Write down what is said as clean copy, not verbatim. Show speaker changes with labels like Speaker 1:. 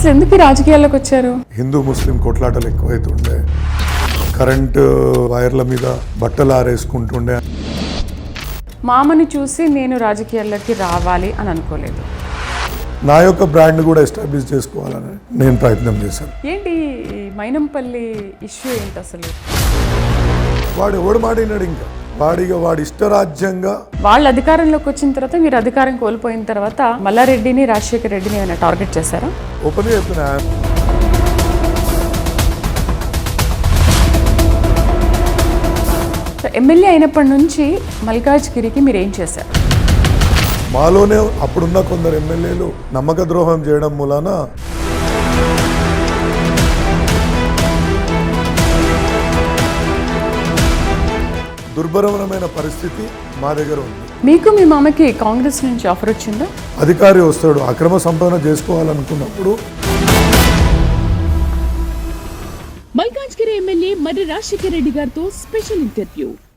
Speaker 1: అసలు ఎందుకు ఈ రాజకీయాల్లోకి వచ్చారు?
Speaker 2: హిందూ ముస్లిం కొట్లాటలు ఎక్కువైతుండే, కరెంటు వైర్ల మీద బట్టలు ఆరేసుకుంటుండే.
Speaker 1: మామని చూసి నేను రాజకీయాల్లోకి రావాలి అని అనుకోలేదు.
Speaker 2: నా యొక్క బ్రాండ్ కూడా ఎస్టాబ్లిష్ చేసుకోవాలని నేను ప్రయత్నం చేశాను.
Speaker 1: ఏంటి ఈ మైనంపల్లి ఇష్యూ ఏంటి అసలు?
Speaker 2: వాడు ఎవడు మాడినాడు, ఇంకా వాడి ఇష్టరాజ్యంగా
Speaker 1: వాళ్ళ అధికారంలోకి వచ్చిన తర్వాత, మీరు అధికారం కోల్పోయిన తర్వాత మల్లారెడ్డిని రాజశేఖర రెడ్డిని ఏమైనా టార్గెట్ చేశారా?
Speaker 2: ఓపెన్గా చెప్పిన.
Speaker 1: ఎమ్మెల్యే అయినప్పటి నుంచి మల్కాజ్గిరికి మీరు ఏం చేశారు?
Speaker 2: మాలోనే అప్పుడున్న కొందరు ఎమ్మెల్యేలు నమ్మక ద్రోహం చేయడం మూలాన దుర్భరమైన పరిస్థితి మా దగ్గర ఉంది.
Speaker 1: మీకు మీ మామకి కాంగ్రెస్ నుంచి ఆఫర్ వచ్చిందా?
Speaker 2: అధికారి వస్తాడు, అక్రమ సంపాదన చేసుకోవాలనుకున్నప్పుడు.
Speaker 3: మల్కాజ్గిరి ఎమ్మెల్యే మర్రి రాజశేఖర రెడ్డి గారితో స్పెషల్ ఇంటర్వ్యూ.